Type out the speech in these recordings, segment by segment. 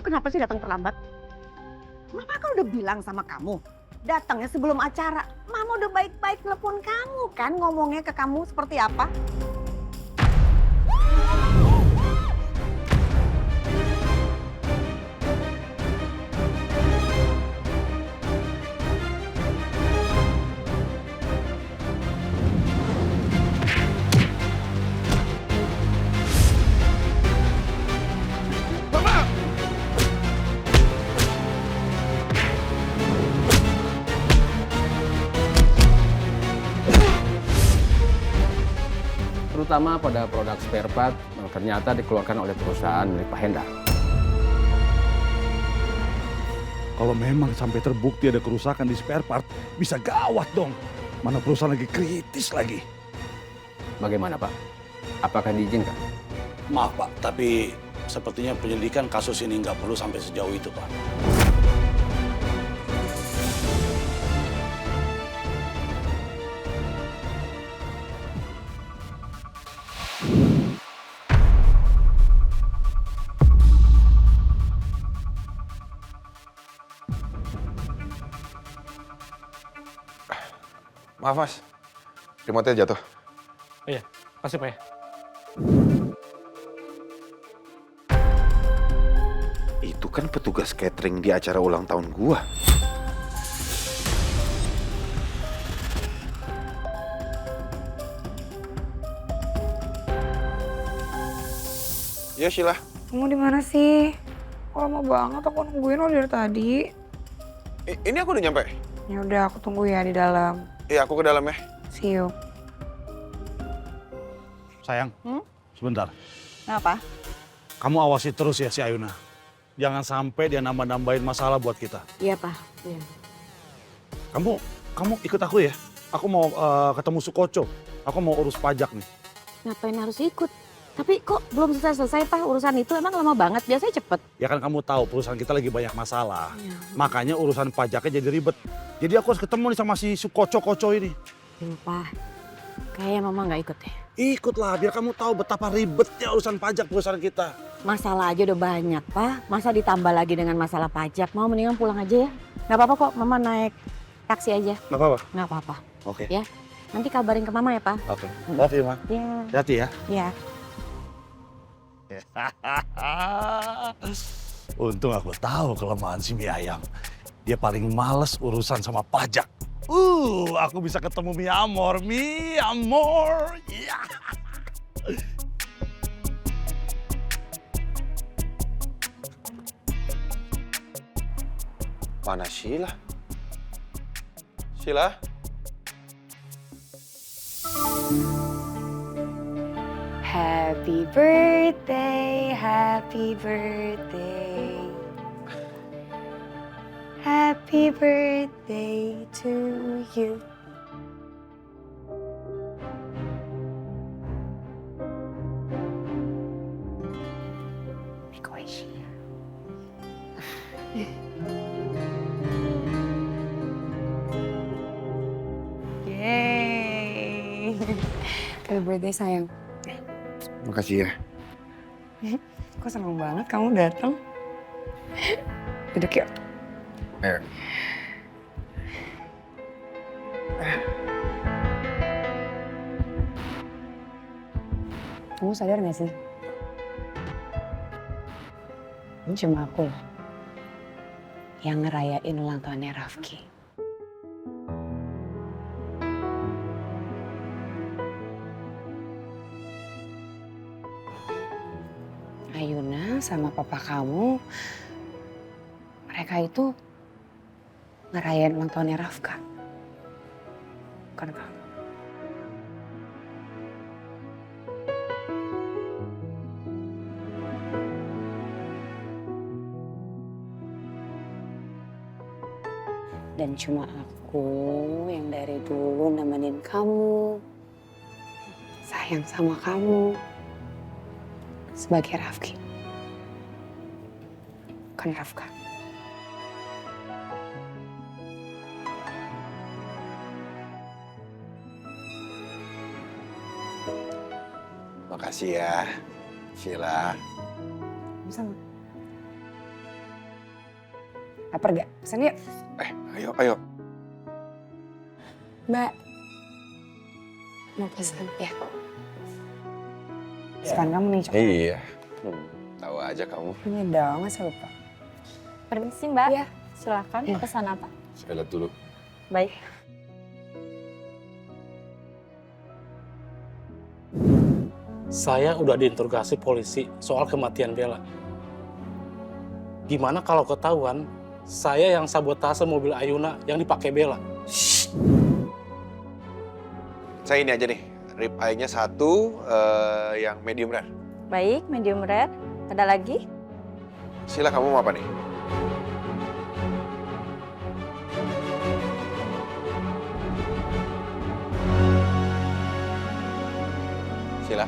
kenapa sih datang terlambat? Mama kan udah bilang sama kamu, datangnya sebelum acara. Mama udah baik-baik telepon kamu kan, ngomongnya ke kamu seperti apa? Terutama pada produk spare part yang ternyata dikeluarkan oleh perusahaan milik Pak Hendar. Kalau memang sampai terbukti ada kerusakan di spare part, bisa gawat dong. Mana perusahaan lagi kritis lagi. Bagaimana Pak? Apakah diizinkan? Maaf Pak, tapi sepertinya penyelidikan kasus ini nggak perlu sampai sejauh itu Pak. Maaf mas, remote-nya jatuh. Iya, kasih Pak ya. Itu kan petugas catering di acara ulang tahun gua. Ya Sheila. Kamu di mana sih? Kok lama banget aku nungguin lo dari tadi. Ini aku udah nyampe. Ya udah, aku tunggu ya di dalam. Iya, aku ke dalam ya. See you. Sayang, sebentar. Kenapa? Kamu awasi terus ya si Ayuna. Jangan sampai dia nambah-nambahin masalah buat kita. Iya, Pak. Iya. Kamu ikut aku ya. Aku mau ketemu Sukoco. Aku mau urus pajak nih. Ngapain harus ikut? Tapi kok belum selesai Pak urusan itu, emang lama banget, biasanya cepet. Ya kan kamu tahu perusahaan kita lagi banyak masalah. Ya. Makanya urusan pajaknya jadi ribet. Jadi aku harus ketemu nih sama si Sukoco-koco ini. Lupa, kayaknya mama nggak ikut deh. Ikutlah biar kamu tahu betapa ribetnya urusan pajak perusahaan kita. Masalah aja udah banyak Pak, masa ditambah lagi dengan masalah pajak. Mau mendingan pulang aja ya. Nggak apa-apa kok, mama naik taksi aja. Nggak apa-apa? Nggak apa-apa. Oke. Ya, nanti kabarin ke mama ya Pak. Oke. Love you, Ma. Ya. Hati-hati ya. Ya. Untung aku tahu kelemahan si mie ayam. Dia paling males urusan sama pajak. Aku bisa ketemu mie amor. Mie amor. Ya. Mana Sheila? Sheila? Happy birthday, happy birthday. Happy birthday to you. Make a wish. Yay. Happy birthday sayang. Makasih ya. Kok seneng banget kamu datang. Duduk yuk. Ayo. Kamu sadar gak sih? Ini cuma aku loh yang ngerayain ulang tahunnya Rafki. Ayuna sama papa kamu, mereka itu ngerayain ulang tahunnya Rafka. Bukan kamu. Dan cuma aku yang dari dulu nemenin kamu, sayang sama kamu, sebagai Rafki. Bukan Rafka. Makasih ya, Sheila. Sama. Lapar gak? Pesan yuk. Ayo. Mbak. Mau pesan ya? Sekarang kamu nih coklat. Iya. Tahu aja kamu. Ini dong, masa lupa. Permisi Mbak, Iya. silakan Iya. pesan apa? Saya lihat dulu. Baik. Saya udah diinterogasi polisi soal kematian Bella. Gimana kalau ketahuan saya yang sabotase mobil Ayuna yang dipakai Bella? Saya ini aja nih. Rib eye-nya 1 yang medium rare. Baik, medium rare. Ada lagi? Sila, kamu mau apa nih? Sila.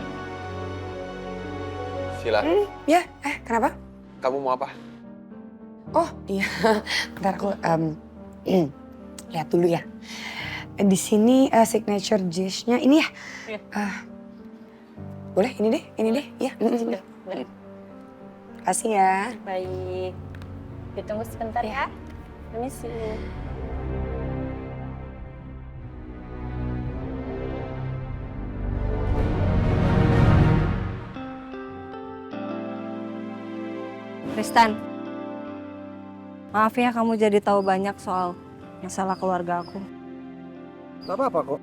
Sila, Ya, kenapa? kamu mau apa? Oh iya, bentar aku lihat dulu ya. Di sini signature dish-nya ini ya. Iya. Boleh ini deh, ya. Kasih ya. Baik. Ditunggu sebentar ya. Permisi. Tristan, maaf ya kamu jadi tahu banyak soal masalah keluarga aku. Gak apa-apa kok.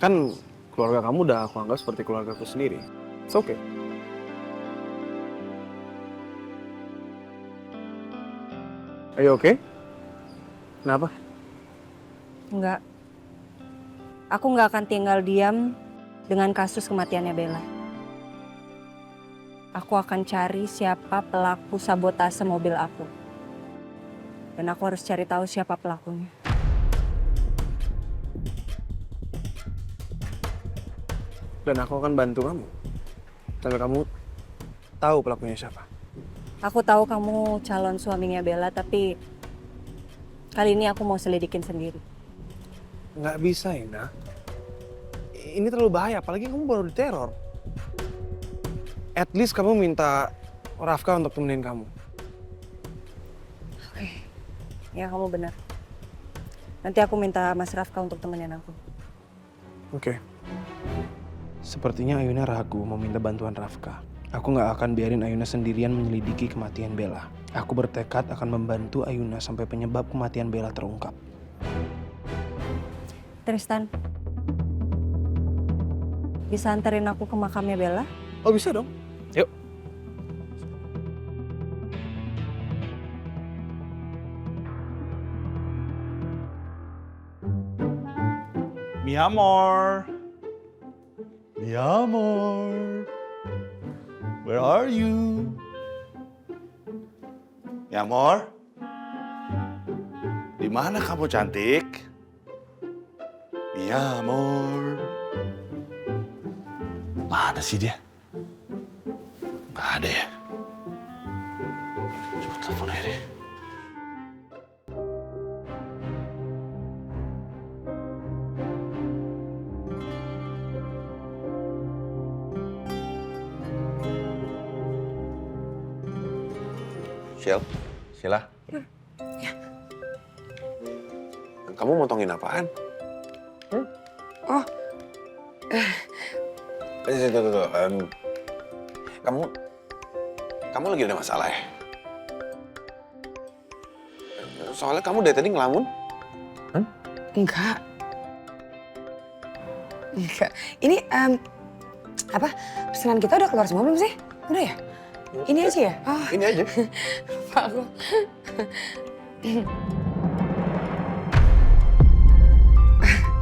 Kan keluarga kamu udah aku anggap seperti keluarga aku sendiri. It's okay. Are you okay? Kenapa? Enggak. Aku nggak akan tinggal diam dengan kasus kematiannya Bella. Aku akan cari siapa pelaku sabotase mobil aku. Dan aku harus cari tahu siapa pelakunya. Dan aku akan bantu kamu. Sampai kamu tahu pelakunya siapa. Aku tahu kamu calon suaminya Bella, tapi kali ini aku mau selidikin sendiri. Nggak bisa, Ina. Ini terlalu bahaya, apalagi kamu baru diteror. At least kamu minta Rafka untuk temenin kamu. Ya, kamu benar. Nanti aku minta Mas Rafka untuk temenin aku. Oke. Sepertinya Ayuna ragu mau minta bantuan Rafka. Aku nggak akan biarin Ayuna sendirian menyelidiki kematian Bella. Aku bertekad akan membantu Ayuna sampai penyebab kematian Bella terungkap. Tristan, bisa anterin aku ke makamnya Bella? Oh bisa dong. Yuk. Mi amor. Mi amor. Where are you? Mi amor. Di mana kamu cantik? Mi amor. Mana sih dia? Nggak ada ya? Coba telepon aja deh. Sila. Ya. Kamu motongin apaan? Oh. Tuh. Kamu lagi ada masalah ya? Soalnya kamu dari tadi ngelamun. Enggak. Ini apa? Pesanan kita udah keluar semua belum sih? Udah ya? Ini aja ya? Oh, Ini aja. Pak aku.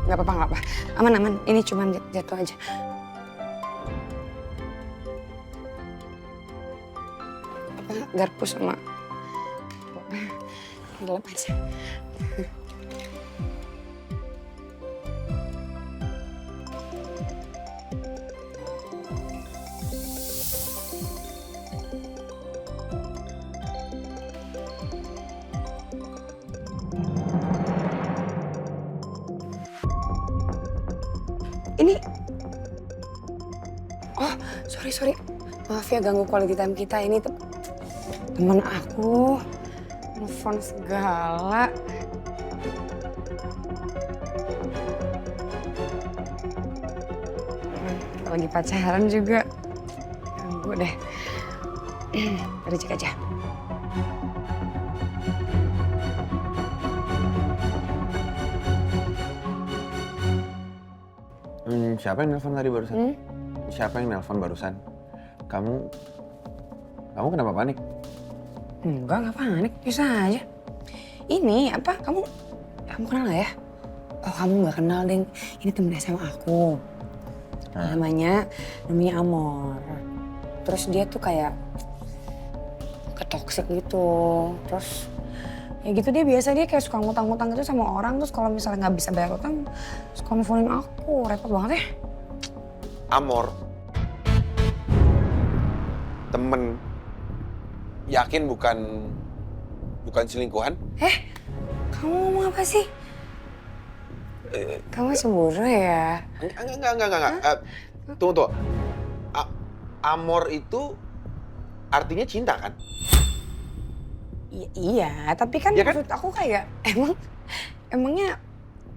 Nggak apa-apa. Aman. Ini cuma jatuh aja. Apa, garpu sama... Dalam aja. Ini... Oh, sorry. Maaf ya ganggu quality time kita. Ini teman aku. Telepon segala. Lagi pacaran juga. Ganggu deh. Udah cek aja. Siapa yang nelfon tadi barusan? Siapa yang nelfon barusan? Kamu kenapa panik? Enggak panik. Bisa aja. Ini apa? Kamu kenal gak ya? Oh, kamu gak kenal, Deng. Ini temen SMA aku. Namanya Amor. Terus dia tuh kayak ketoksik gitu. Terus ya gitu dia kayak suka ngutang-ngutang gitu sama orang. Terus kalau misalnya nggak bisa bayar utang, suka nelfonin aku. Repot banget ya. Amor. Temen. Yakin bukan selingkuhan? Kamu ngomong apa sih? Kamu cemburu ya? Enggak. Tunggu. Amor itu artinya cinta kan? Iya, tapi kan ya maksud aku kayak emangnya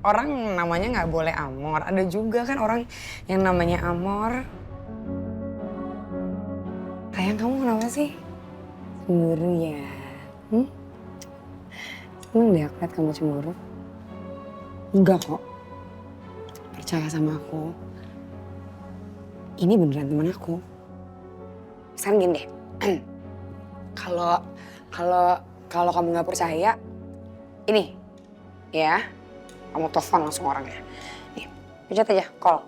orang namanya nggak boleh Amor. Ada juga kan orang yang namanya Amor. Sayang, kamu kenapa sih? Cemburu ya? Seneng deh aku liat kamu cemburu. Enggak kok. Percaya sama aku. Ini beneran teman aku. Sekarang gini deh. Kalau kamu nggak percaya, ini ya, kamu telepon langsung orangnya. Nih, pencet aja, call.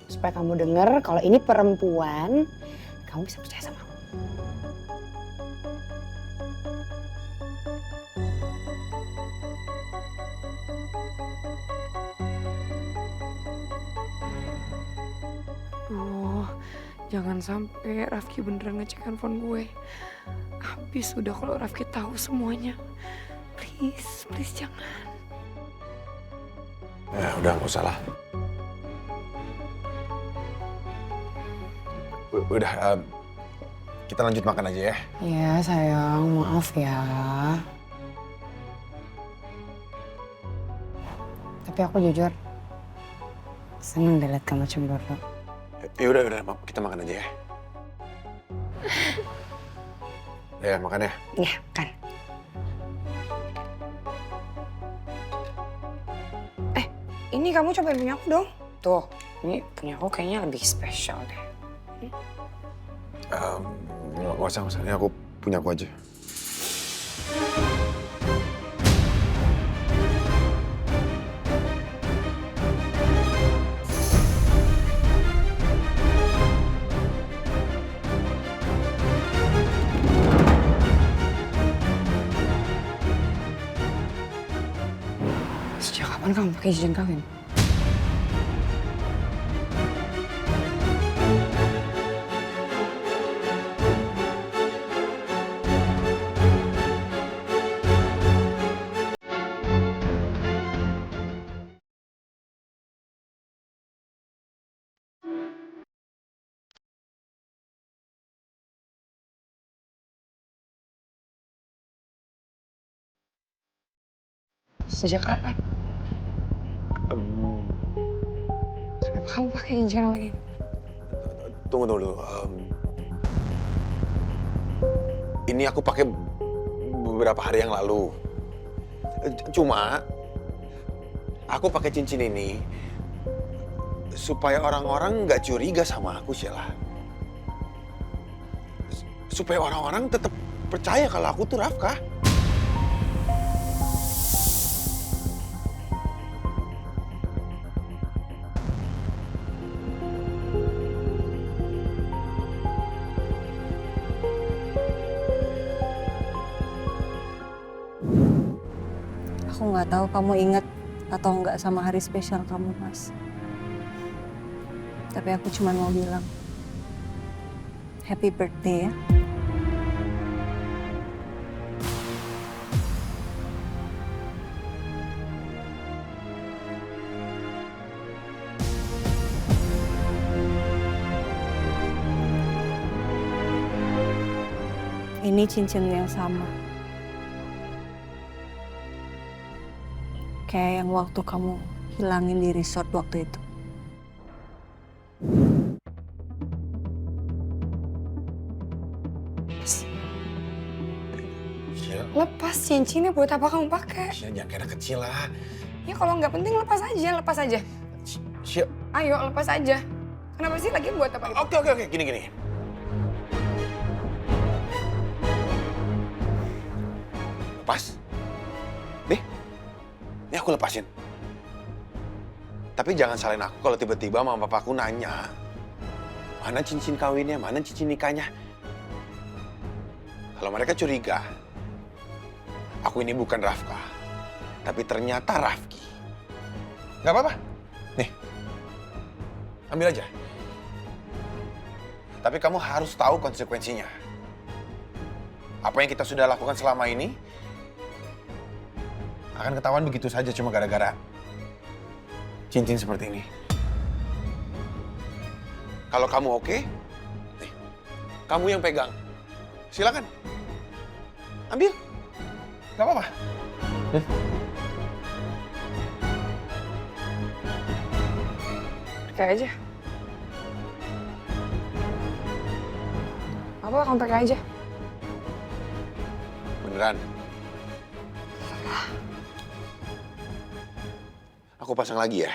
Supaya kamu denger kalau ini perempuan, kamu bisa percaya sama aku. Jangan sampai Rafki beneran ngecek handphone gue. Habis udah kalau Rafki tahu semuanya. Please jangan. Ya udah nggak usah lah. Udah, kita lanjut makan aja ya. Ya sayang, maaf ya. Tapi aku jujur seneng deh liat kamu cemburu. Ya udah, kita makan aja ya. Ya makan ya. Iya, makan. Ini kamu cobain punya aku dong. Tuh, ini punya aku kayaknya lebih spesial deh. Nggak usah. Ini aku punya aku aja. Sejak kapan kamu pakai cincin kawin? Sejak kapan? Kenapa kamu pakai cincin lagi? Tunggu dulu. Ini aku pakai beberapa hari yang lalu. Cuma aku pakai cincin ini supaya orang-orang nggak curiga sama aku, Sheila. Supaya orang-orang tetap percaya kalau aku tuh Rafka. Aku nggak tahu kamu ingat atau nggak sama hari spesial kamu, Mas. Tapi aku cuma mau bilang, happy birthday ya. Ini cincin yang sama. Kayak yang waktu kamu hilangin di resort waktu itu. Sil, Lepas cincinnya, buat apa kamu pakai? Sil, jangan kayak anak kecil lah. Ya kalau nggak penting lepas aja, lepas aja. Sil, Ayo lepas aja. Kenapa sih lagi buat apa? oke, gini. Lepas? Nih, ini aku lepasin. Tapi jangan salahin aku kalau tiba-tiba mama papaku nanya, mana cincin kawinnya, mana cincin nikahnya. Kalau mereka curiga, aku ini bukan Rafka, tapi ternyata Rafki. Gak apa-apa. Nih, ambil aja. Tapi kamu harus tahu konsekuensinya. Apa yang kita sudah lakukan selama ini akan ketahuan begitu saja cuma gara-gara cincin seperti ini. Kalau kamu oke, nih, kamu yang pegang. Silakan. Ambil. Gak apa-apa. Pakai aja. Apa kamu pakai aja? Beneran. Aku pasang lagi ya.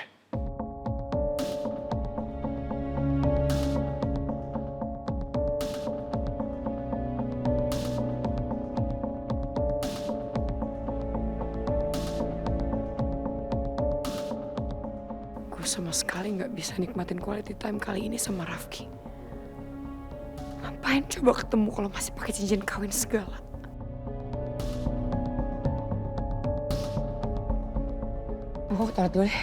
Gue sama sekali nggak bisa nikmatin quality time kali ini sama Rafki. Ngapain coba ketemu kalau masih pakai cincin kawin segala? Aku ke toilet dulu deh.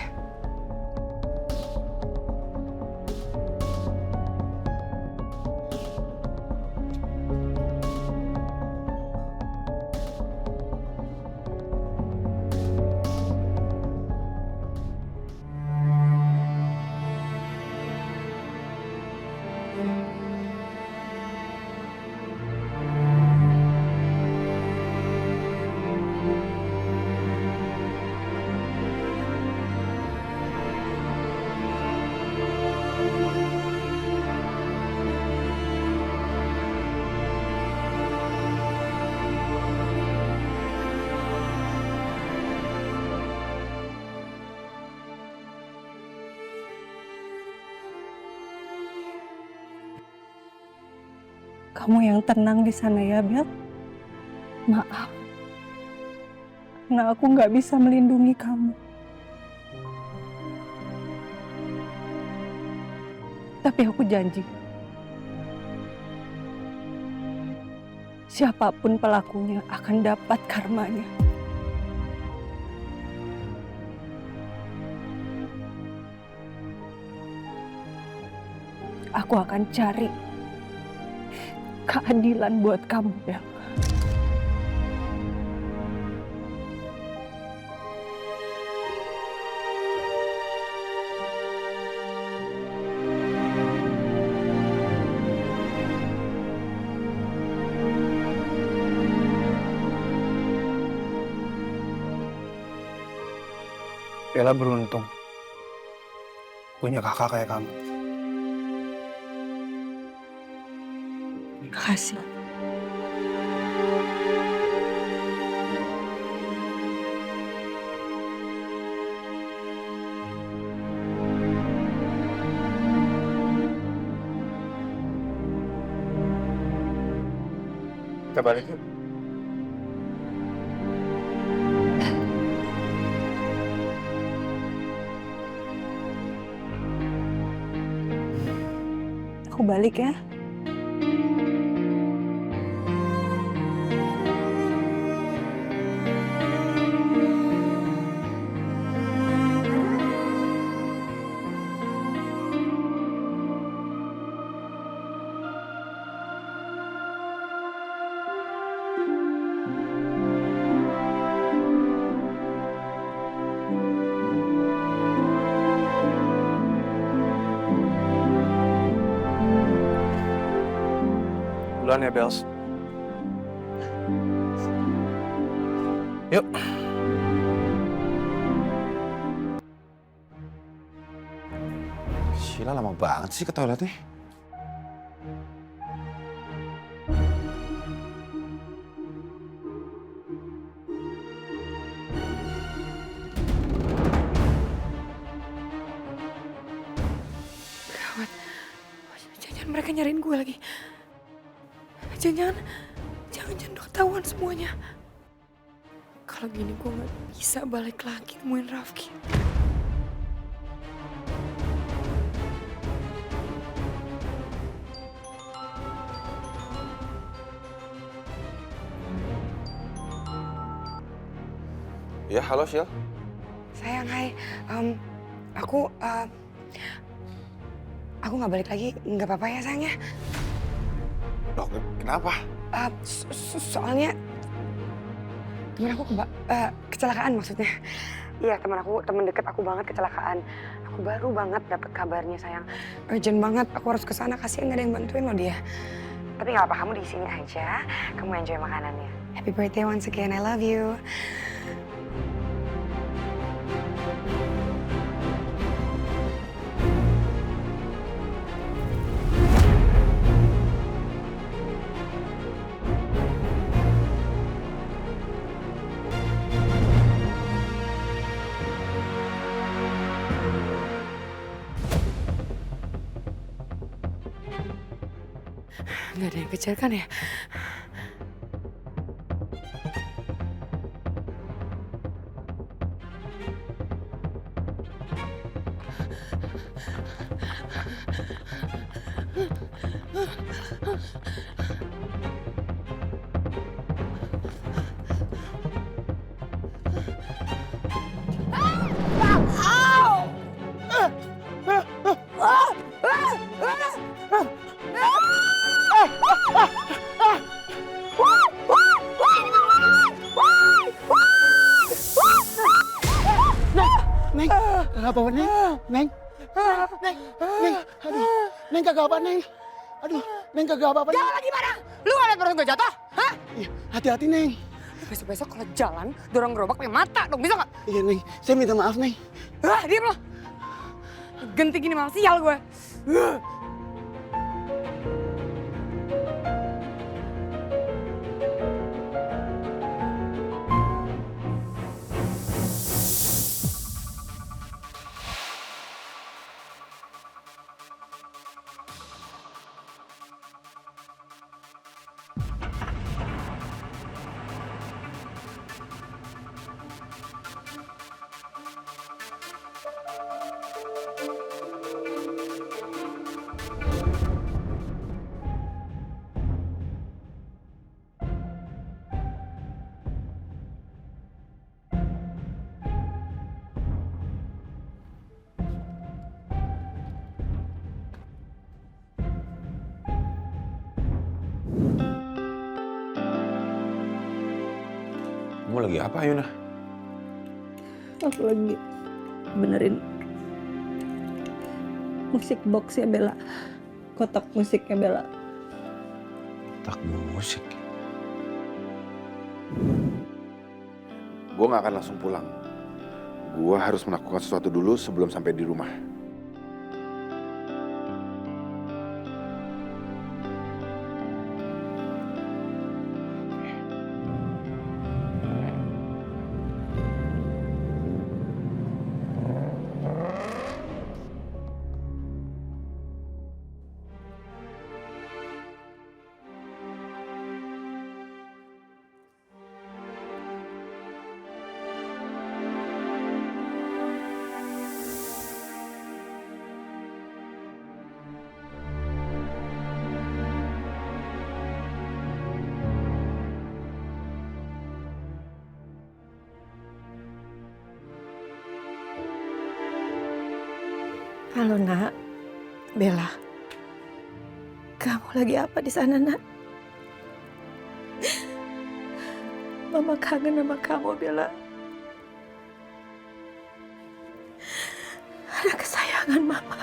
Kamu yang tenang di sana ya, Bel. Maaf. Karena aku nggak bisa melindungi kamu. Tapi aku janji. Siapapun pelakunya akan dapat karmanya. Aku akan cari keadilan buat kamu, Bel. Bella beruntung punya kakak kayak kamu. Makasih. Kita balik yuk. Aku balik ya. Duluan ya, Bels. Yuk. Sheila lama banget sih ke toiletnya. Gawat. Jangan mereka nyariin gue lagi. Jangan udah ketahuan semuanya. Kalau gini gue gak bisa balik lagi nemuin Rafki. Ya, halo Shil. Sayang, hai. Aku nggak balik lagi. Nggak apa-apa ya, sayang ya. Loh, kenapa? Soalnya temen aku kecelakaan maksudnya. Iya, temen deket aku banget kecelakaan. Aku baru banget dapet kabarnya, sayang. Urgent banget. Aku harus kesana. Kasian gak ada yang bantuin loh dia. Tapi nggak apa, kamu di sini aja. Kamu enjoy makanannya. Happy birthday once again. I love you. Nggak ada yang kejar kan ya? Neng, kagak apa-apa, Neng. Neng. Aduh, Neng kagak apa, Neng. Aduh, Neng kagak apa-apa. Jalan lagi mana? Lu gak liat perut gue jatuh? Hah? Iya, hati-hati, Neng. Besok-besok kalau jalan, dorong gerobak pakai mata dong, bisa gak? Iya, Neng. Saya minta maaf, Neng. Diam lo. Genti gini malah sial gue. Kamu lagi apa, Yuna? Aku lagi benerin musik boxnya Bella. Kotak musiknya Bella. Kotak musik? Gue gak akan langsung pulang. Gue harus melakukan sesuatu dulu sebelum sampai di rumah. Halo, Nak. Bella. Kamu lagi apa di sana, Nak? Mama kangen sama kamu, Bella. Anak kesayangan Mama.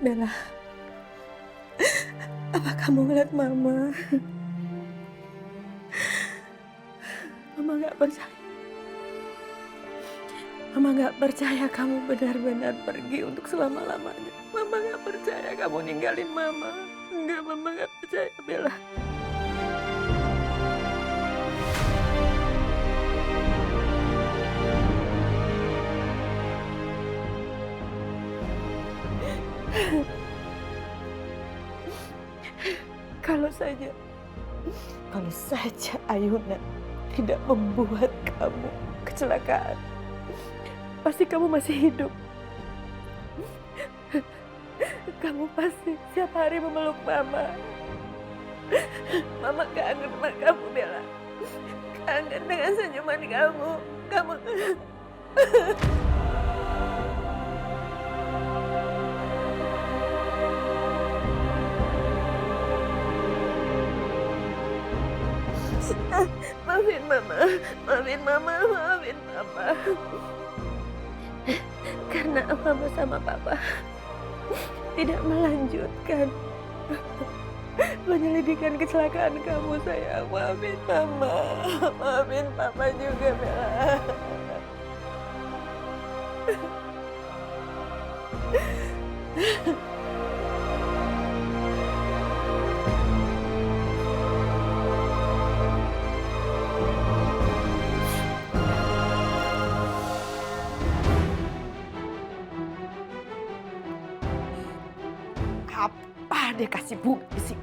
Bella. Apa kamu ngeliat Mama? Mama gak percaya. Mama gak percaya kamu benar-benar pergi untuk selama-lamanya. Mama gak percaya kamu ninggalin Mama. Enggak, Mama gak percaya, Bella. Kalau saja Ayuna tidak membuat kamu kecelakaan, pasti kamu masih hidup. Kamu pasti setiap hari memeluk Mama. Mama kangen sama kamu, Bella. Kangen dengan senyuman kamu. Kamu... Maafin Mama, maafin Mama, maafin Papa. Karena Mama sama Papa tidak melanjutkan penyelidikan kecelakaan kamu, sayang. Maafin Mama, maafin Papa juga, Bella. Apa dia kasih bunga sih?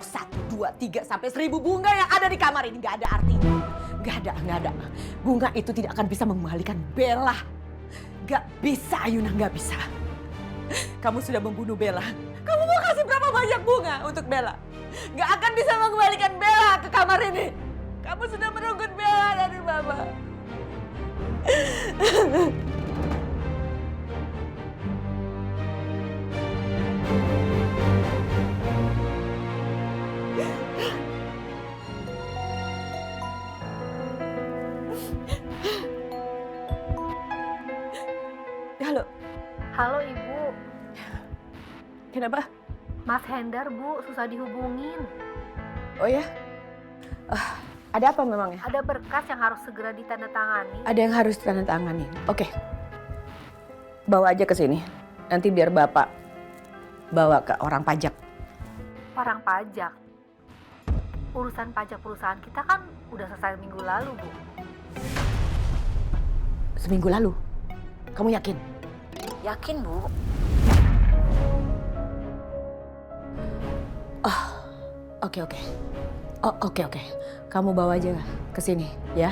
Satu, dua, tiga, sampai 1000 bunga yang ada di kamar ini nggak ada artinya. Nggak ada. Bunga itu tidak akan bisa mengembalikan Bella. Nggak bisa, Ayuna, nggak bisa. Kamu sudah membunuh Bella. Kamu mau kasih berapa banyak bunga untuk Bella? Nggak akan bisa mengembalikan Bella ke kamar ini. Kamu sudah merenggut Bella dari Mama. Halo. Halo, Ibu. Kenapa? Mas Hendar, Bu, susah dihubungin. Oh ya? Ada apa memangnya? Ada berkas yang harus segera ditandatangani. Ada yang harus ditandatangani. Oke. Bawa aja ke sini. Nanti biar Bapak bawa ke orang pajak. Orang pajak? Urusan pajak perusahaan kita kan udah selesai minggu lalu, Bu. Seminggu lalu? Kamu yakin? Yakin, Bu. Oke. Oke. Kamu bawa aja ke sini, ya.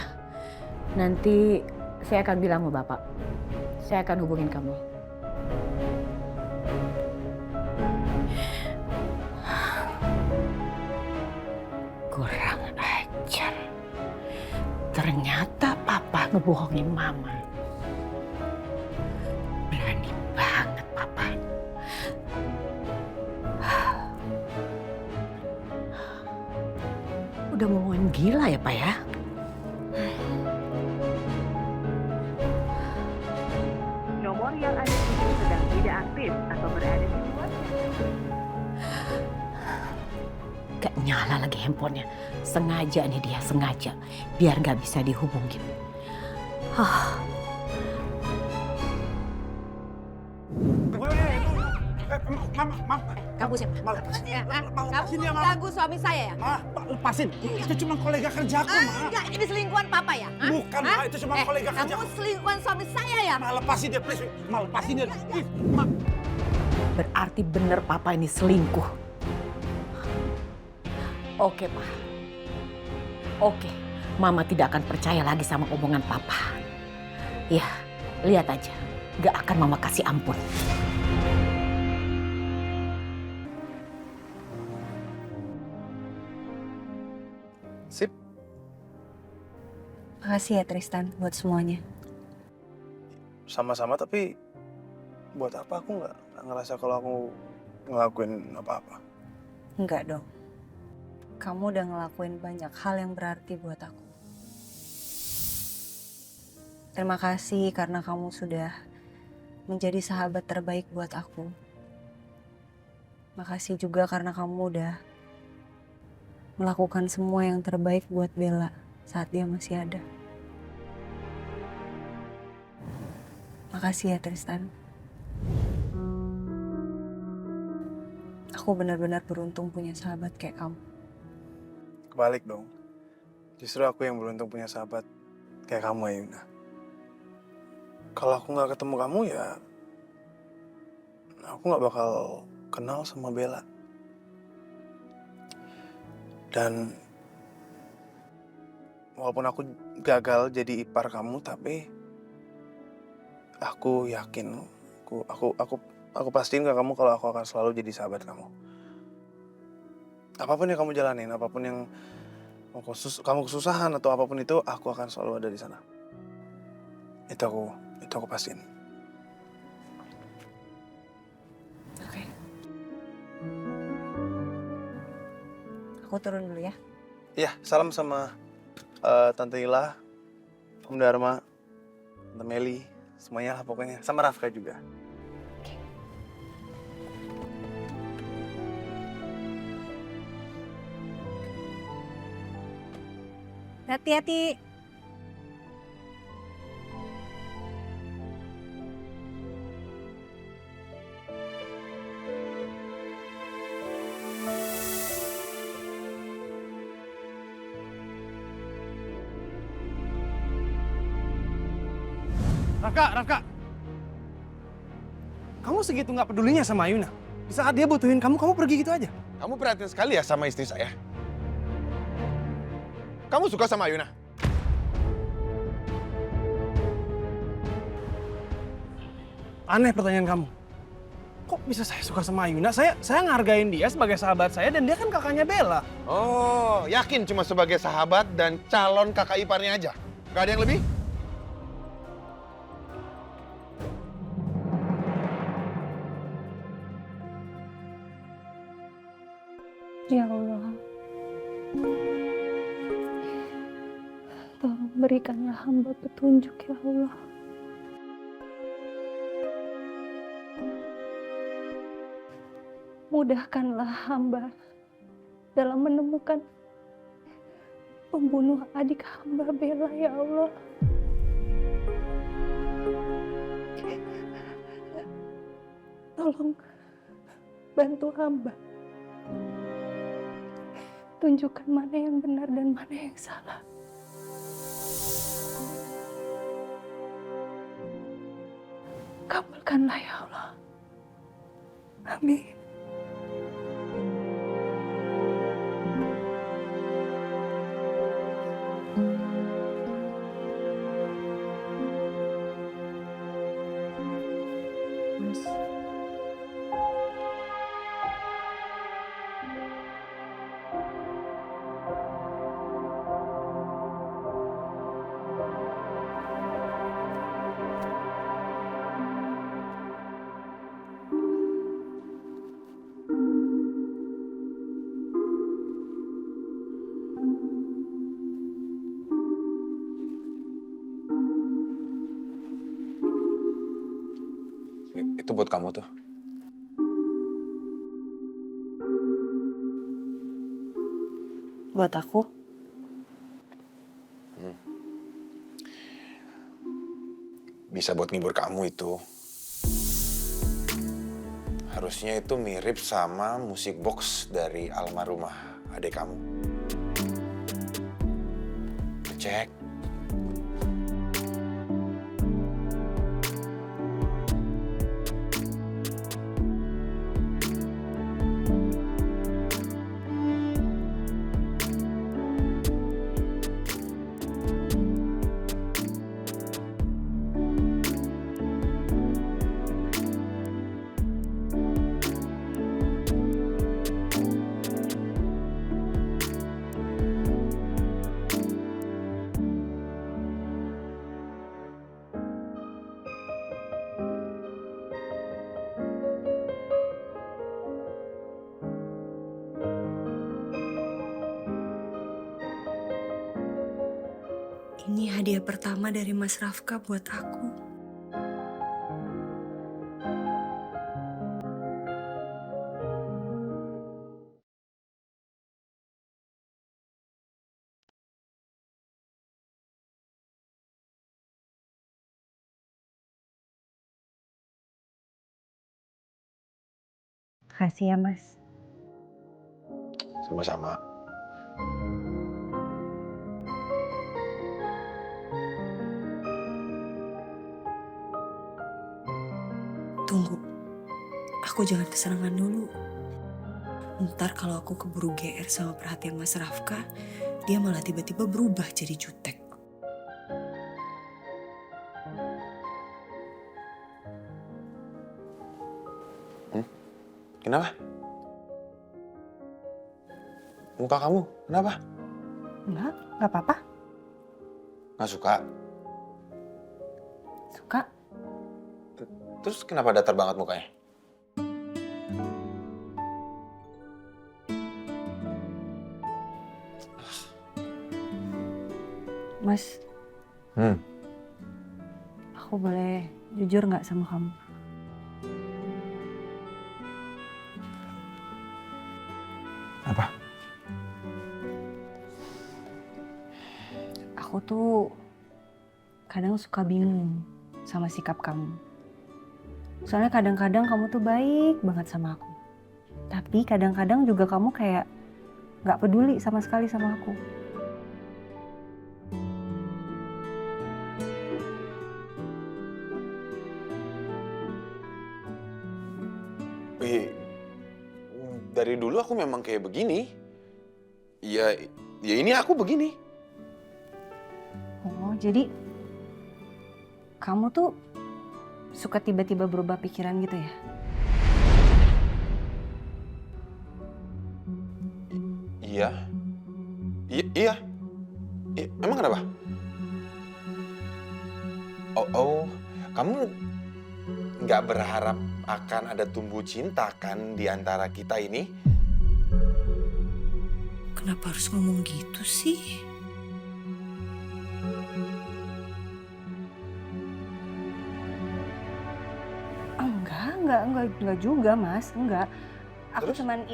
Nanti saya akan bilang sama Bapak. Saya akan hubungin kamu. Kurang ajar. Ternyata Papa ngebohongin Mama. Berani banget Papa. Udah ngomongin gila ya, Pak ya? Nomor yang Anda tuju sedang tidak aktif atau berada di luar. Gak nyala lagi handphonenya. Sengaja nih dia, sengaja. Biar gak bisa dihubungin. Kamu siapa? Kamu ganggu suami saya ya? Ma, lepasin. Itu cuma kolega kerjaku, Ma. Enggak, ini selingkuhan papa ya? Bukan, Ma. Itu cuma kolega kerjaku. Kamu selingkuhan suami saya ya? Ma, lepasin dia, please. Ma, lepasin dia. Ma. Berarti bener Papa ini selingkuh. Oke, Pak. Oke, Mama tidak akan percaya lagi sama omongan Papa. Ya, lihat aja. Gak akan Mama kasih ampun. Sip. Makasih ya Tristan buat semuanya. Sama-sama, tapi buat apa aku nggak ngerasa kalau aku ngelakuin apa-apa? Enggak dong. Kamu udah ngelakuin banyak hal yang berarti buat aku. Terima kasih karena kamu sudah menjadi sahabat terbaik buat aku. Makasih juga karena kamu udah melakukan semua yang terbaik buat Bella saat dia masih ada. Makasih ya Tristan. Aku benar-benar beruntung punya sahabat kayak kamu. Kebalik dong. Justru aku yang beruntung punya sahabat kayak kamu, Ayuna. Kalau aku nggak ketemu kamu ya, aku nggak bakal kenal sama Bella. Dan walaupun aku gagal jadi ipar kamu, tapi aku yakin, aku pastiin ke kamu kalau aku akan selalu jadi sahabat kamu. Apapun yang kamu jalanin, apapun yang kamu kesusahan atau apapun itu, aku akan selalu ada di sana. Itu aku pastiin. Oke. Aku turun dulu ya. Iya, salam sama Tante Ila, Om Dharma, Tante Meli, semuanya lah pokoknya. Sama Rafka juga. Hati-hati. Rafka. Kamu segitu nggak pedulinya sama Ayuna? Di saat dia butuhin kamu pergi gitu aja? Kamu perhatian sekali ya sama istri saya. Kamu suka sama Ayuna? Aneh pertanyaan kamu. Kok bisa saya suka sama Ayuna? Saya ngargain dia sebagai sahabat saya dan dia kan kakaknya Bella. Oh, yakin cuma sebagai sahabat dan calon kakak iparnya aja? Gak ada yang lebih? Ya Allah, tolong berikanlah hamba petunjuk ya Allah. Mudahkanlah hamba dalam menemukan pembunuh adik hamba Bella ya Allah. Tolong bantu hamba. Tunjukkan mana yang benar dan mana yang salah. Kabulkanlah ya Allah. Amin. Itu buat kamu tuh. Buat aku? Bisa buat ngibur kamu itu. Harusnya itu mirip sama musik box dari almarhumah adik kamu. Cek. Ini hadiah pertama dari Mas Rafka buat aku. Makasih ya, Mas. Sama-sama. Tunggu, aku jangan kesenangan dulu. Ntar kalau aku keburu GR sama perhatian Mas Rafka, dia malah tiba-tiba berubah jadi jutek. Kenapa? Muka kamu, kenapa? Enggak apa-apa. Nggak suka? Suka. Terus kenapa datar banget mukanya? Mas, aku boleh jujur nggak sama kamu? Apa? Aku tuh kadang suka bingung sama sikap kamu. Soalnya kadang-kadang kamu tuh baik banget sama aku. Tapi kadang-kadang juga kamu kayak nggak peduli sama sekali sama aku. Dari dulu aku memang kayak begini. Ya ini aku begini. Oh, jadi kamu tuh suka tiba-tiba berubah pikiran gitu ya? Iya. Iya. Emang kenapa? Oh, kamu nggak berharap akan ada tumbuh cinta kan di antara kita ini? Kenapa harus ngomong gitu sih? Enggak juga, Mas. Enggak. Aku cuman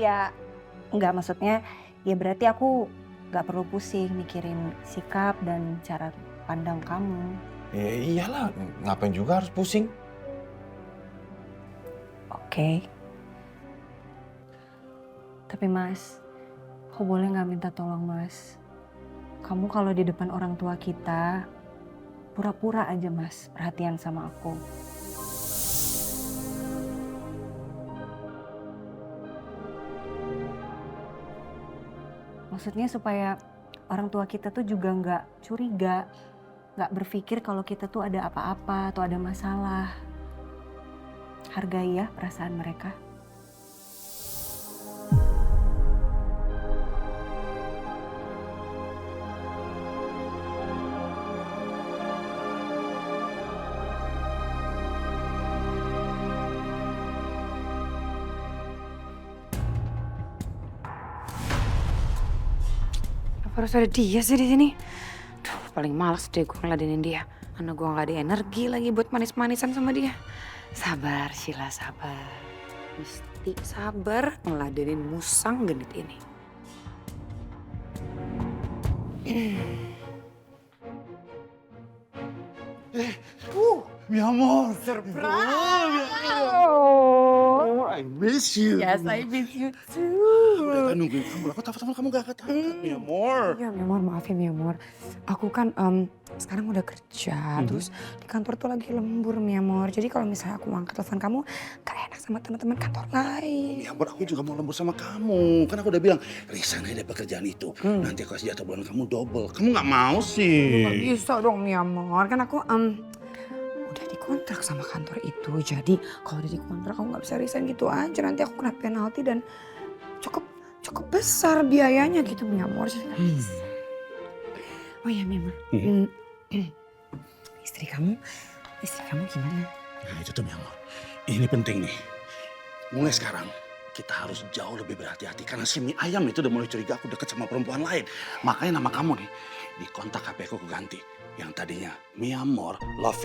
enggak, maksudnya ya berarti aku nggak perlu pusing mikirin sikap dan cara pandang kamu. Ya iyalah, ngapain juga harus pusing? Oke. Tapi Mas, aku boleh nggak minta tolong Mas? Kamu kalau di depan orang tua kita, pura-pura aja Mas perhatian sama aku. Maksudnya supaya orang tua kita tuh juga nggak curiga, nggak berpikir kalau kita tuh ada apa-apa atau ada masalah. Hargai ya perasaan mereka. Harus ada dia sih di sini. Duh, paling males deh gue ngeladenin dia. Karena gue nggak ada energi lagi buat manis-manisan sama dia. Sabar, Sheila, sabar. Mesti sabar ngeladenin musang genit ini. Mi amor. Surprise! Oh, I miss you. Yes, I miss you too. Udah kan nungguin kamu. Aku telepon kamu gak angkat-angkat, mi amor. Iya, mi amor, maaf ya, mi amor. Aku kan sekarang udah kerja, terus di kantor tuh lagi lembur, mi amor. Jadi kalau misalnya aku angkat telepon kamu, gak enak sama teman-teman kantor lain. Mi amor, aku juga mau lembur sama kamu. Kan aku udah bilang, resign aja pekerjaan itu. Nanti aku kasih jatah bulan kamu double. Kamu gak mau sih? Gak bisa dong, mi amor. Kan aku udah dikontrak sama kantor itu. Jadi kalau udah dikontrak aku nggak bisa resign gitu aja. Nanti aku kena penalti dan cukup besar biayanya gitu, mi amor. Jadi nggak bisa. Oh ya, mi amor. Istri kamu gimana? Nah itu tuh mi amor. Ini penting nih. Mulai sekarang kita harus jauh lebih berhati-hati karena si mie ayam itu udah mulai curiga aku deket sama perempuan lain. Makanya nama kamu nih di kontak HP aku ganti. Yang tadinya Miamor, love,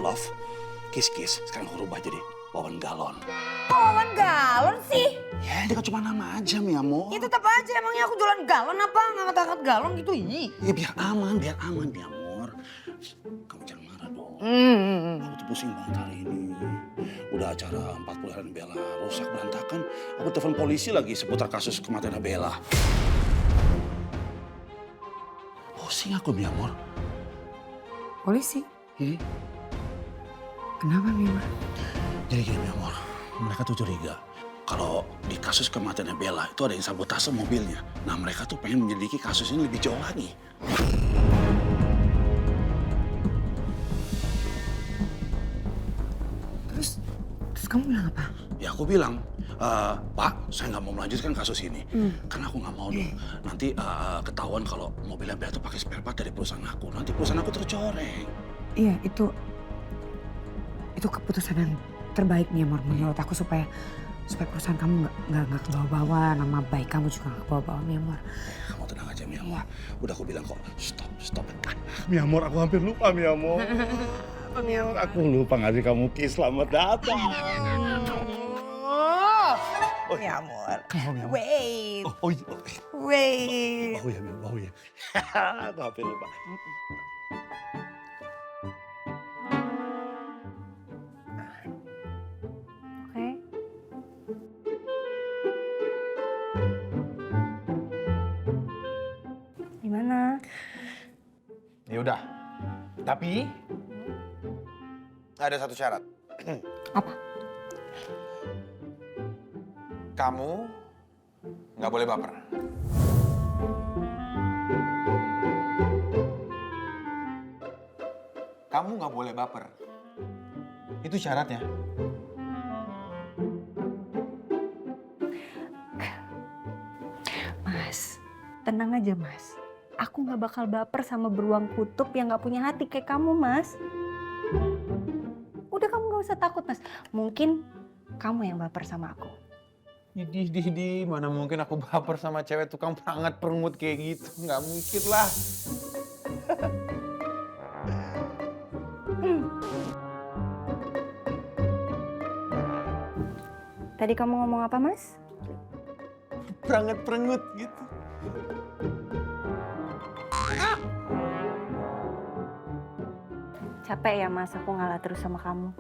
kiss, sekarang aku rubah jadi Wawan Galon. Wawan Galon sih? Ya, ini kan cuma nama aja, Miamor. Ya tetap aja, emangnya aku jualan galon apa? Ngangkat-ngangkat galon gitu, Ya biar aman, Miamor. Kamu jangan marah dong. Aku tuh pusing banget hari ini. Udah acara 40 hari Bella rusak berantakan. Aku telepon polisi lagi seputar kasus kematian Bella. Pusing aku, Miamor. Polisi? Kenapa, Miamor? Jadi gini, Miamor. Mereka tuh curiga kalau di kasus kematian Bella itu ada yang sabotase mobilnya. Nah, mereka tuh pengen menyelidiki kasus ini lebih jauh lagi. Terus kamu bilang apa? Ya aku bilang, Pak, saya nggak mau melanjutkan kasus ini. Karena aku nggak mau dong nanti ketahuan kalau mobilnya Bella tuh pakai spare part dari perusahaan aku. Nanti perusahaan aku tercoreng. Iya, itu keputusan yang terbaik nih, Amor, menurut aku supaya perusahaan kamu nggak kebawa-bawa, nama baik kamu juga nggak kebawa-bawa, Miamor. Kamu tenang aja, Miamor. Udah aku bilang kok, stop. Miamor, aku hampir lupa, Miamor. Miamor, aku lupa ngasih kamu kiss selamat datang. Miamor. Miamor. Wait. Oh iya. Wait. Bau ya. Aku hampir lupa. Gimana? Ya udah. Tapi ada satu syarat. Apa? Kamu nggak boleh baper. Kamu nggak boleh baper. Itu syaratnya. Mas, tenang aja, Mas. Aku nggak bakal baper sama beruang kutub yang nggak punya hati kayak kamu, Mas. Udah, kamu nggak usah takut, Mas. Mungkin kamu yang baper sama aku. Di, mana mungkin aku baper sama cewek tukang perangat perunggut kayak gitu. Nggak mungkin lah. Tadi kamu ngomong apa, Mas? Perangat perunggut gitu. Capek ya, Mas, aku ngalah terus sama kamu.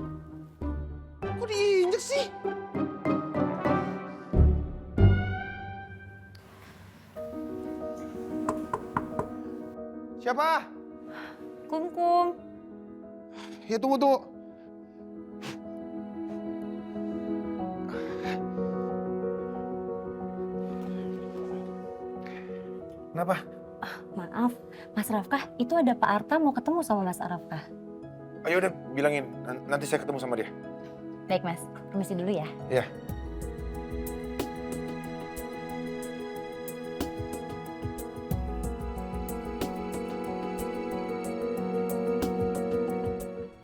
Kok diinjek sih? Siapa? Kum. Ya tunggu. Kenapa? Maaf, Mas Rafkah, itu ada Pak Arta mau ketemu sama Mas Rafkah. Ayo udah bilangin, nanti saya ketemu sama dia. Baik, Mas. Permisi dulu ya. Iya.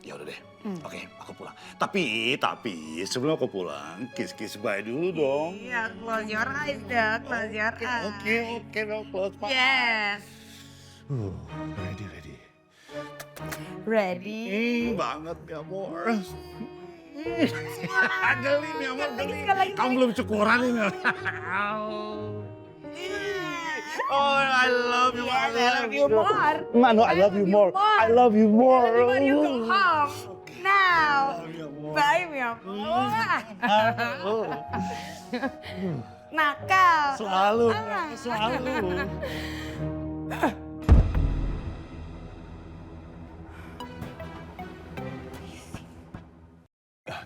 Ya udah deh. Oke, aku pulang. Tapi sebelum aku pulang, kiss bye dulu dong. Iya, close your eyes dah, close your eyes. Oke, no close my eyes. Yes. Ready. Ready? Banget, Miamor. Geli, Miamor, geli. Lagi. Kamu belum syukuran ini. Oh, I love you. Yes, I love you more. No, I love you more. I love you more. Everybody you go home. Now. Love you more. Bye, Miamor. Nakal. Selalu.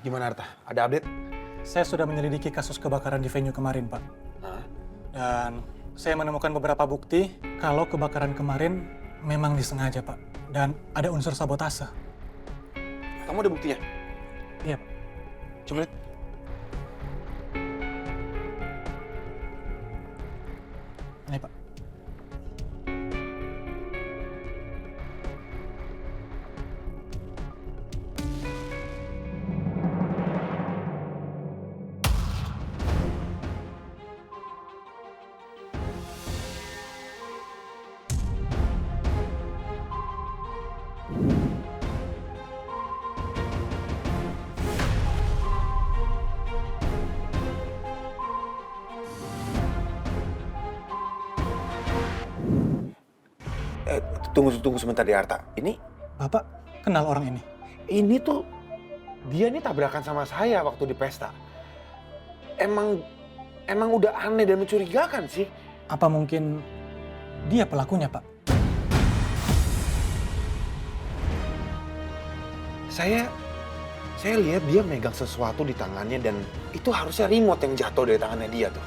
Gimana Arta? Ada update? Saya sudah menyelidiki kasus kebakaran di venue kemarin, Pak. Dan saya menemukan beberapa bukti kalau kebakaran kemarin memang disengaja, Pak. Dan ada unsur sabotase. Kamu ada buktinya? Iya, Pak. Coba lihat. Ini, Pak. Tunggu sebentar di Arta. Ini Bapak kenal orang ini? Ini tuh dia nih tabrakan sama saya waktu di pesta. Emang udah aneh dan mencurigakan sih. Apa mungkin dia pelakunya, Pak? Saya lihat dia megang sesuatu di tangannya dan itu harusnya remote yang jatuh dari tangannya dia tuh.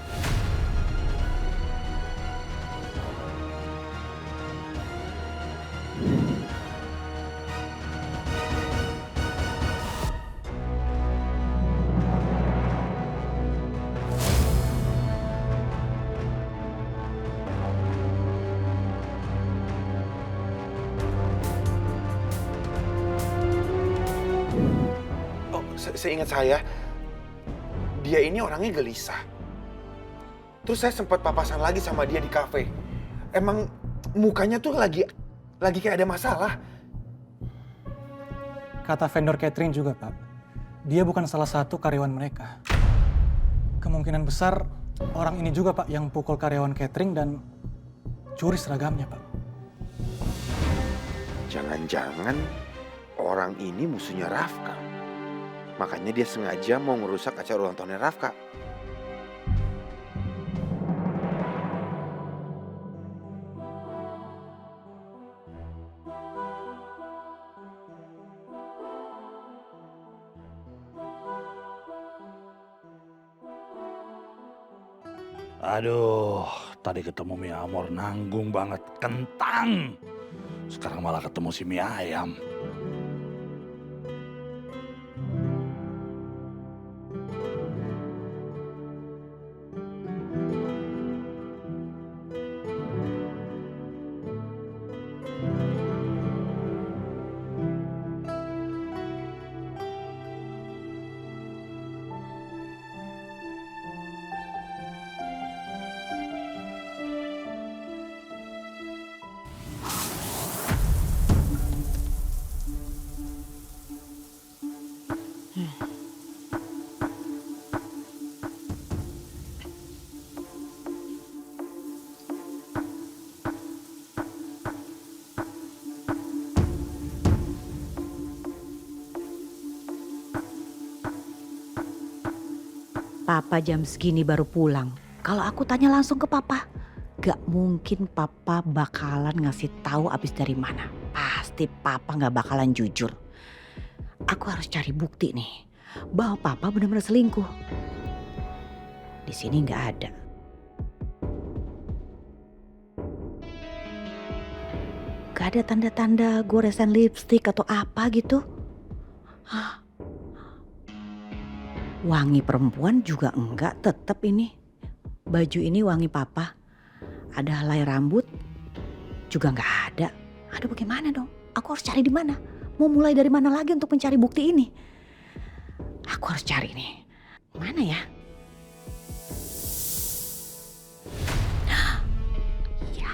Seingat saya, dia ini orangnya gelisah. Terus saya sempat papasan lagi sama dia di kafe. Emang mukanya tuh lagi kayak ada masalah. Kata vendor catering juga, Pak. Dia bukan salah satu karyawan mereka. Kemungkinan besar orang ini juga, Pak, yang pukul karyawan catering dan curi seragamnya, Pak. Jangan-jangan orang ini musuhnya Rafka. Makanya dia sengaja mau ngerusak acara ulang tahunnya Rafka. Aduh, tadi ketemu mie Amor nanggung banget, kentang. Sekarang malah ketemu si mie ayam. Papa jam segini baru pulang. Kalau aku tanya langsung ke Papa, gak mungkin Papa bakalan ngasih tahu abis dari mana. Pasti Papa gak bakalan jujur. Aku harus cari bukti nih bahwa Papa benar-benar selingkuh. Di sini gak ada. Gak ada tanda-tanda goresan lipstik atau apa gitu. Hah? Wangi perempuan juga enggak, tetep ini. Baju ini wangi Papa. Ada helai rambut juga enggak ada. Aduh, bagaimana dong? Aku harus cari di mana? Mau mulai dari mana lagi untuk mencari bukti ini? Aku harus cari nih. Mana ya? Ya,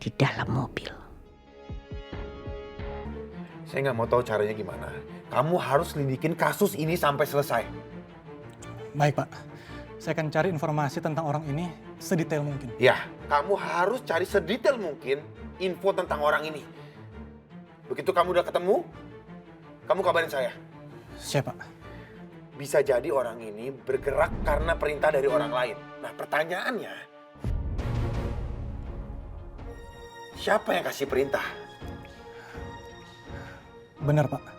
di dalam mobil. Saya nggak mau tahu caranya gimana. Kamu harus lidikin kasus ini sampai selesai. Baik, Pak. Saya akan cari informasi tentang orang ini sedetail mungkin. Ya, kamu harus cari sedetail mungkin info tentang orang ini. Begitu kamu udah ketemu, kamu kabarin saya. Siapa? Bisa jadi orang ini bergerak karena perintah dari orang lain. Nah, pertanyaannya, siapa yang kasih perintah? Benar, Pak.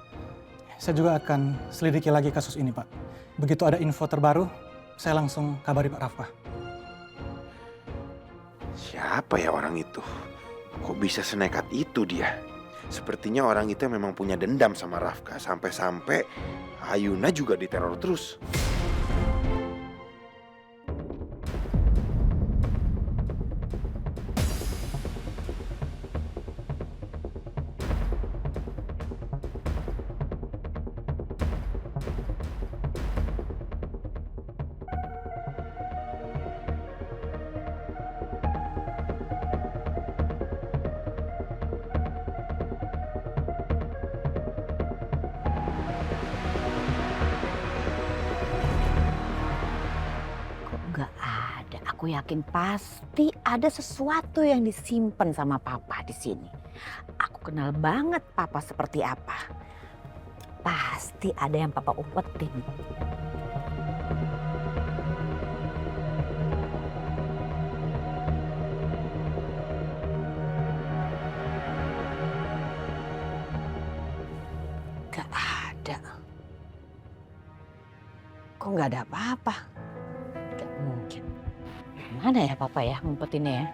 Saya juga akan selidiki lagi kasus ini, Pak. Begitu ada info terbaru, saya langsung kabari Pak Rafka. Siapa ya orang itu? Kok bisa senekat itu dia? Sepertinya orang itu memang punya dendam sama Rafka. Sampai-sampai Ayuna juga diteror terus. Gak ada, aku yakin pasti ada sesuatu yang disimpan sama papa di sini. Aku kenal banget papa seperti apa. Pasti ada yang papa umpetin. Gak ada. Kok gak ada apa-apa? Gak mungkin. Mana ya papa ya ngumpetinnya ya?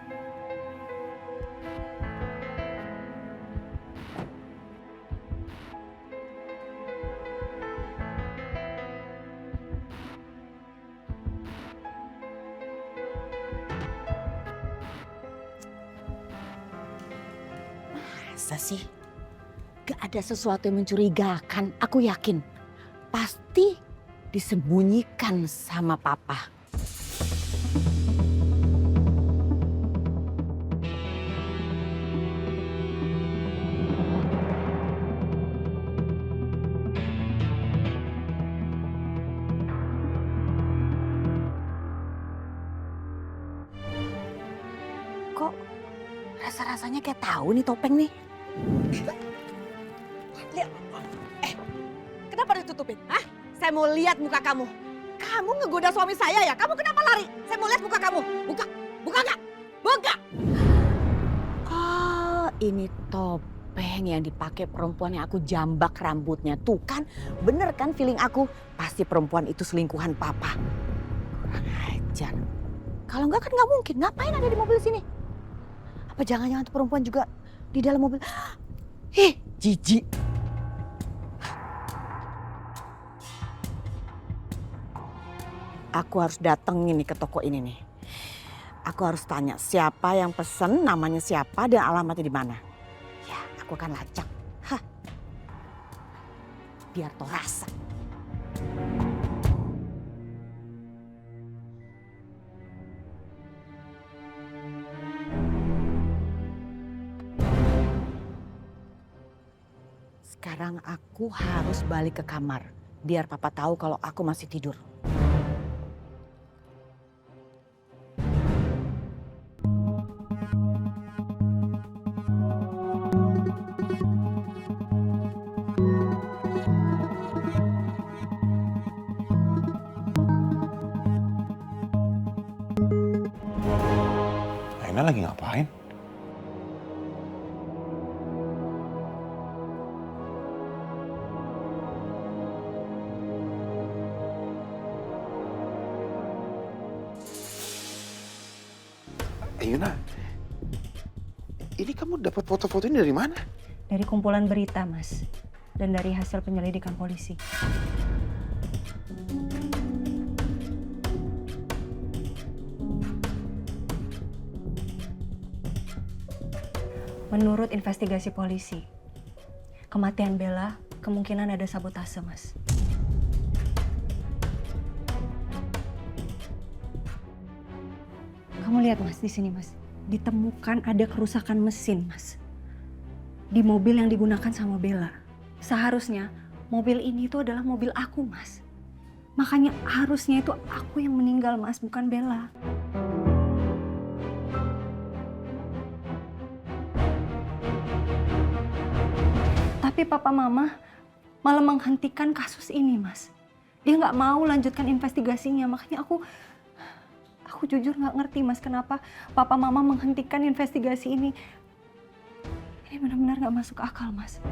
Masa sih? Gak ada sesuatu yang mencurigakan, aku yakin. Pasti disembunyikan sama papa. Kok rasa-rasanya kayak tahu nih topeng nih? Lihat. Kenapa ditutupin? Hah? Saya mau lihat muka kamu. Kamu ngegoda suami saya ya? Kamu kenapa lari? Saya mau lihat muka kamu. Buka. Buka nggak? Buka. Oh, ini topeng yang dipakai perempuan yang aku jambak rambutnya. Tuh kan, bener kan feeling aku? Pasti perempuan itu selingkuhan papa. Kurang ajar. Kalau enggak kan nggak mungkin. Ngapain ada di mobil sini? Apa jangan-jangan tuh perempuan juga di dalam mobil? Ih, jijik. Aku harus datengin nih ke toko ini nih. Aku harus tanya siapa yang pesen, namanya siapa, dan alamatnya di mana. Ya, aku akan lacak. Hah. Biar tau rasa. Sekarang aku harus balik ke kamar. Biar papa tahu kalau aku masih tidur. Aina lagi ngapain? Yuna, ini kamu dapat foto-foto ini dari mana? Dari kumpulan berita, Mas. Dan dari hasil penyelidikan polisi. Menurut investigasi polisi, kematian Bella kemungkinan ada sabotase, Mas. Kamu lihat, Mas, di sini, Mas. Ditemukan ada kerusakan mesin, Mas. Di mobil yang digunakan sama Bella. Seharusnya mobil ini itu adalah mobil aku, Mas. Makanya harusnya itu aku yang meninggal, Mas, bukan Bella. Tapi papa mama malah menghentikan kasus ini, Mas. Dia nggak mau lanjutkan investigasinya, makanya aku jujur nggak ngerti, Mas, kenapa papa mama menghentikan investigasi ini. Ini benar-benar nggak masuk akal, Mas.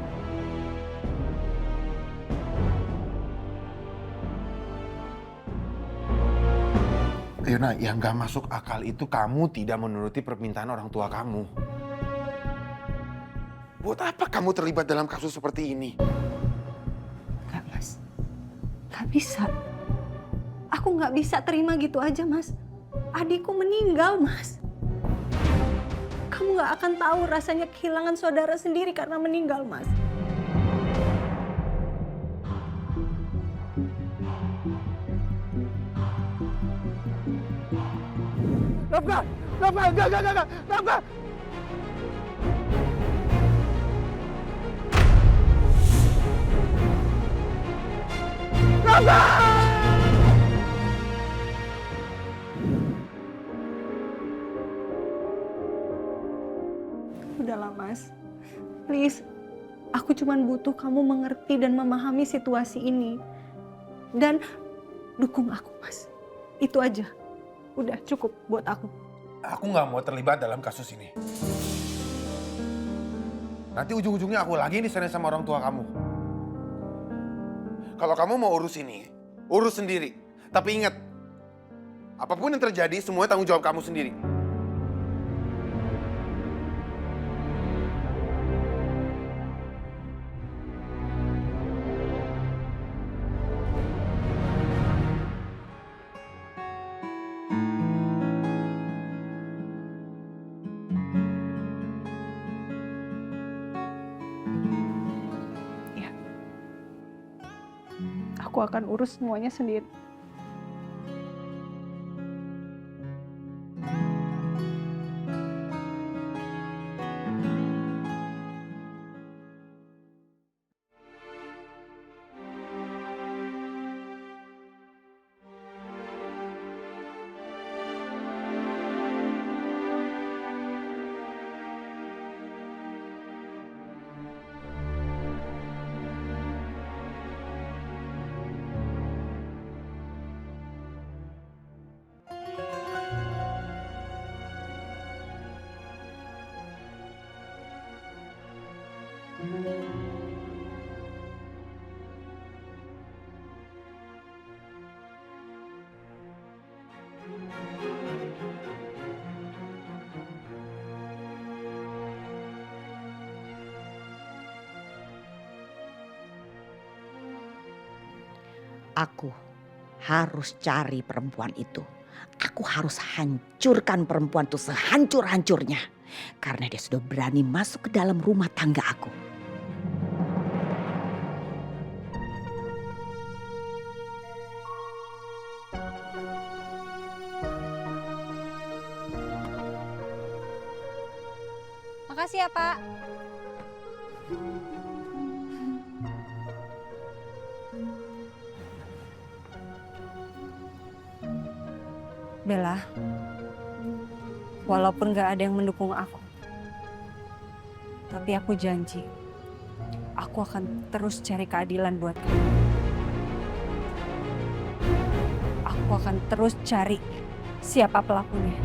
Yuna, yang nggak masuk akal itu kamu tidak menuruti permintaan orang tua kamu. Buat apa kamu terlibat dalam kasus seperti ini? Nggak, Mas. Nggak bisa. Aku nggak bisa terima gitu aja, Mas. Adikku meninggal, Mas. Kamu nggak akan tahu rasanya kehilangan saudara sendiri karena meninggal, Mas. Rafka! Rafka! Enggak! Rafka! Rafka! Udahlah Mas, please. Aku cuman butuh kamu mengerti dan memahami situasi ini. Dan dukung aku Mas. Itu aja. Udah cukup buat aku. Aku nggak mau terlibat dalam kasus ini. Nanti ujung-ujungnya aku lagi disana sama orang tua kamu. Kalau kamu mau urus ini, urus sendiri. Tapi ingat, apapun yang terjadi, semuanya tanggung jawab kamu sendiri. Aku akan urus semuanya sendiri. Aku harus cari perempuan itu. Aku harus hancurkan perempuan itu sehancur-hancurnya. Karena dia sudah berani masuk ke dalam rumah tangga aku. Makasih ya, Pak. Bella, walaupun gak ada yang mendukung aku, tapi aku janji, aku akan terus cari keadilan buat kamu. Aku akan terus cari siapa pelakunya.